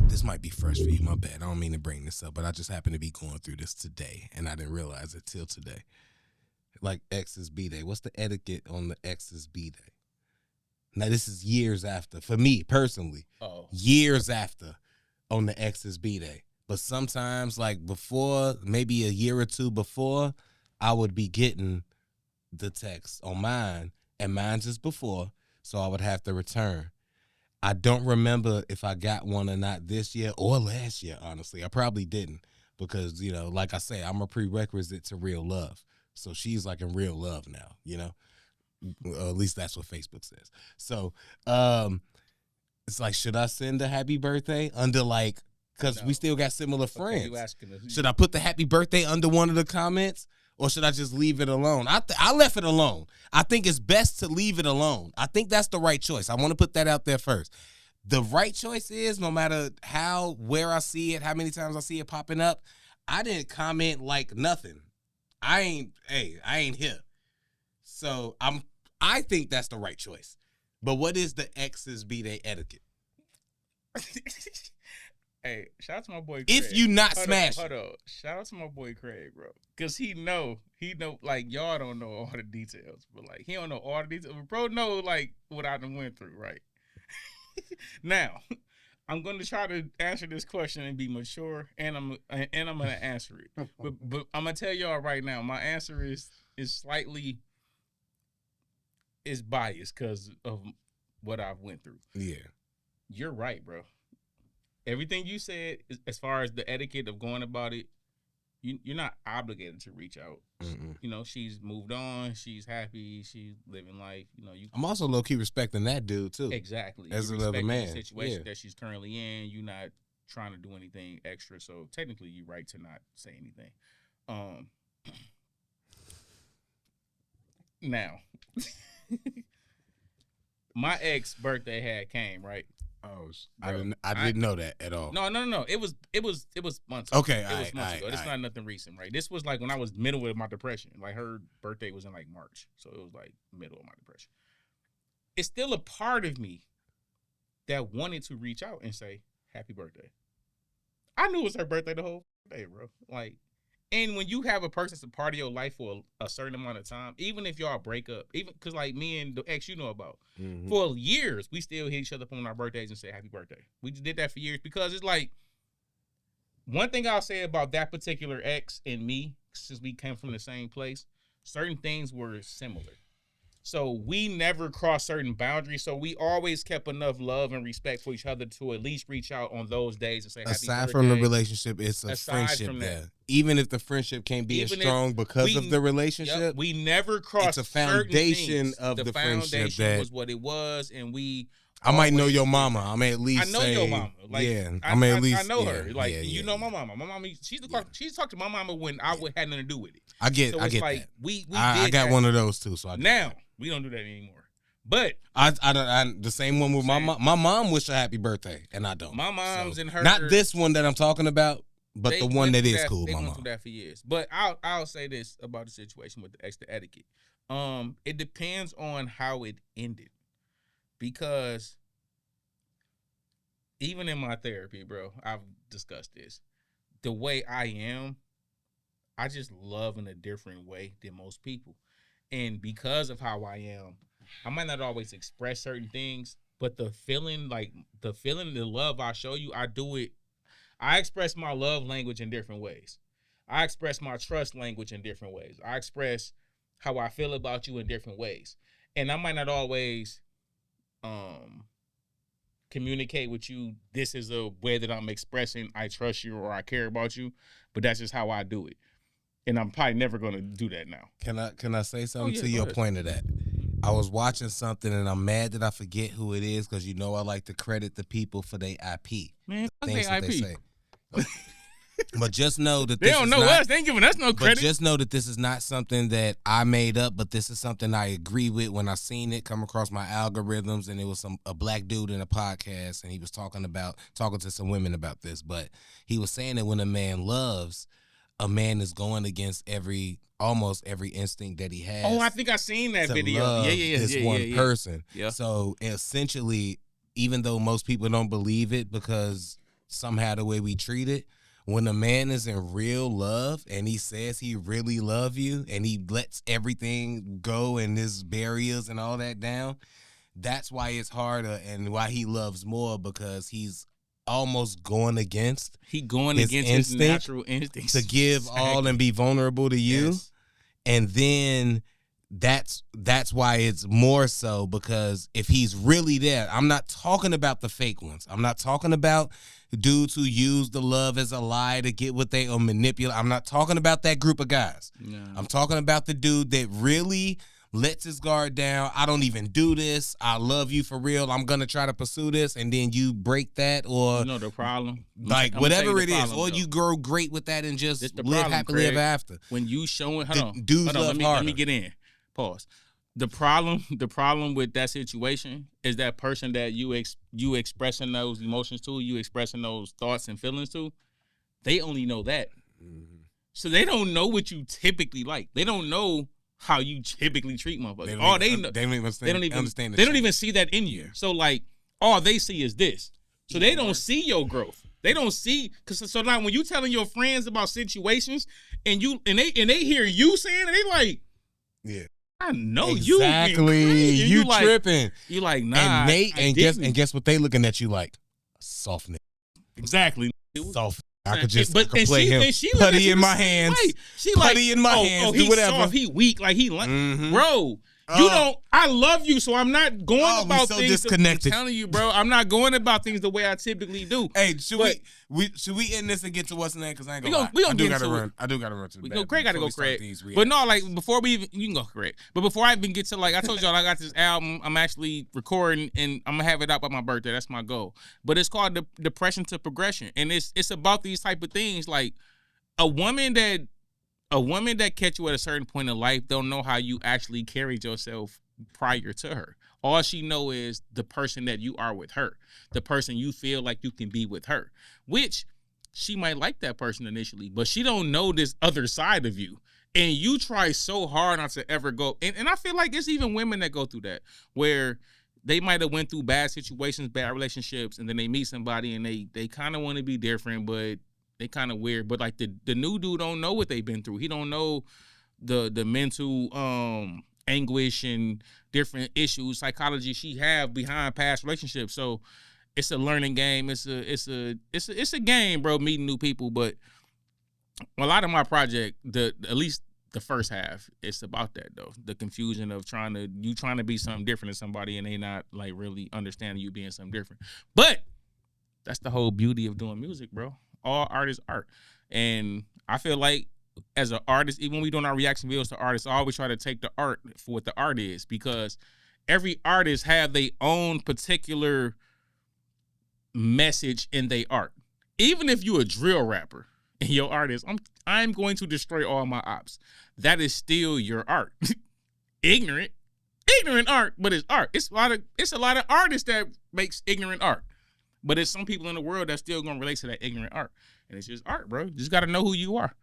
this might be fresh for you, my bad. I don't mean to bring this up, but I just happened to be going through this today, and I didn't realize it till today. Like Exes B-Day. What's the etiquette on the Exes B-Day? Now, this is years after. For me, personally, years after on the Exes B-Day. But sometimes, like before, maybe a year or two before, I would be getting the text on mine, and mine just before, so I would have to return. I don't remember if I got one or not this year or last year, honestly. I probably didn't because, like I say, I'm a prerequisite to real love. So she's like in real love now, at least that's what Facebook says. So it's like, should I send a happy birthday under like, because we still got similar friends. You asking us, should I put the happy birthday under one of the comments? Or should I just leave it alone? I left it alone. I think it's best to leave it alone. I think that's the right choice. I want to put that out there first. The right choice is no matter where I see it, how many times I see it popping up, I didn't comment like nothing. I ain't here. So I think that's the right choice. But what is the Exes B-Day etiquette? Hey, shout out to my boy Craig. If you not smash. Hold on. Shout out to my boy Craig, bro. Because he know, like, y'all don't know all the details. But, like, he don't know all the details. But bro know, like, what I done went through, right? Now, I'm going to try to answer this question and be mature, and I'm going to answer it. But I'm going to tell y'all right now, my answer is slightly biased because of what I've went through. Yeah. You're right, bro. Everything you said, as far as the etiquette of going about it, you're not obligated to reach out. Mm-mm. She's moved on. She's happy. She's living life. I'm also low key respecting that dude too. Exactly. As another man. The situation that she's currently in. You're not trying to do anything extra. So technically, you're right to not say anything. Now, my ex birthday had came, right? Oh, I didn't know that at all. No. It was months ago. Okay, it was months ago. It's not nothing recent, right? This was like when I was middle of my depression. Like her birthday was in like March, so it was like middle of my depression. It's still a part of me that wanted to reach out and say happy birthday. I knew it was her birthday the whole day, bro. Like, and when you have a person that's a part of your life for a certain amount of time, even if y'all break up, even because like me and the ex you know about, for years, we still hit each other up on our birthdays and say happy birthday. We just did that for years because it's like, one thing I'll say about that particular ex and me, since we came from the same place, certain things were similar. So we never crossed certain boundaries. So we always kept enough love and respect for each other to at least reach out on those days and say happy birthday. Aside from the relationship, it's a friendship there. Even if the friendship can't be as strong because of the relationship, we never crossed. It's a foundation of the friendship. The foundation was what it was, and we. I might know your mama. I may at least I know your mama. Like, I may at least. I know her. Like you know my mama. My mama. She's talked to my mama when I had nothing to do with it. I get. So I get like, that. We I got one of those too. So now we don't do that anymore. But I the same one with my mom. My mom wished her happy birthday, and I don't. My mom's and her. Not this one that I'm talking about, but the one that is cool. They my went mom. through that for years. But I'll say this about the situation with the extra etiquette. It depends on how it ended, because even in my therapy, bro, I've discussed this. The way I am, I just love in a different way than most people. And because of how I am, I might not always express certain things, but the feeling, the love I show you, I do it. I express my love language in different ways. I express my trust language in different ways. I express how I feel about you in different ways. And I might not always communicate with you, this is a way that I'm expressing I trust you or I care about you, but that's just how I do it. And I'm probably never going to do that now. Can I say something to your point of that? I was watching something and I'm mad that I forget who it is because I like to credit the people for their IP. Man, things that IP. they say. But just know that they don't know us. They ain't giving us no credit. But just know that this is not something that I made up, but this is something I agree with when I seen it come across my algorithms, and it was a black dude in a podcast, and he was talking to some women about this. But he was saying that when a man loves, a man is going against almost every instinct that he has. Oh, I think I seen that video. Yeah. This one person. Yeah. So essentially, even though most people don't believe it because somehow the way we treat it. When a man is in real love and he says he really love you and he lets everything go and his barriers and all that down, that's why it's harder and why he loves more, because he's almost going against his natural instincts to give all and be vulnerable to you. Yes. And then that's why it's more so, because if he's really there, I'm not talking about the fake ones. I'm not talking about dudes who use the love as a lie to get what they or manipulate. I'm not talking about that group of guys. No. I'm talking about the dude that really lets his guard down. I don't even do this. I love you for real. I'm going to try to pursue this. And then you break that, or You know the problem? like I'm whatever it is, problem, or though. you grow great with that and just This the live problem, happily Craig. ever after. When you showing, Dudes love harder. let me get in. Pause. The problem with that situation is that person that you expressing those emotions to, you expressing those thoughts and feelings to, they only know that. Mm-hmm. So they don't know what you typically like. They don't know how you typically treat motherfuckers. They don't even understand. They don't even see that in you. So like, all they see is this. So they don't see your growth. They don't see, cause so now when you telling your friends about situations and they hear you saying it, they like, yeah, I know exactly. You like, tripping. You like, nah. And guess what they looking at you like? Soft nigga. Exactly. Soft. I could and play him. Putty in my hands. Putty in my hands. Do He's whatever. soft, he weak. Like he, Mm-hmm. Bro. You don't. I love you, so I'm not going about so things. Disconnected. I'm telling you, bro. I'm not going about things the way I typically do. Hey, should we end this and get to what's the name? Because I ain't gonna lie. We gonna I do get gotta into run. I do gotta run to the bathroom. Craig gotta go, Craig. But But no, like before we even, you can go, Craig. But before I even get to, like, I told y'all I got this album. I'm actually recording and I'm gonna have it out by my birthday. That's my goal. But it's called Depression to Progression, and it's about these type of things. Like a woman that catch you at a certain point in life don't know how you actually carried yourself prior to her. All she know is the person that you are with her, the person you feel like you can be with her, which she might like that person initially, but she don't know this other side of you. And you try so hard not to ever go. And I feel like it's even women that go through that, where they might have went through bad situations, bad relationships, and then they meet somebody and they kind of want to be different, but they kind of weird. But like the new dude don't know what they've been through. He don't know the mental anguish and different issues, psychology she have behind past relationships. So it's a learning game. It's a game, bro, meeting new people. But a lot of my project, at least the first half, it's about that though. The confusion of trying to be something different than somebody and they not like really understanding you being something different. But that's the whole beauty of doing music, bro. All art is art. And I feel like as an artist, even when we doing our reaction videos to artists, I always try to take the art for what the art is, because every artist have their own particular message in their art. Even if you a drill rapper and your art is, I'm going to destroy all my ops, that is still your art. ignorant art, but it's art. It's a lot of artists that makes ignorant art, but it's some people in the world that still gonna relate to that ignorant art, and it's just art, bro. You just gotta know who you are.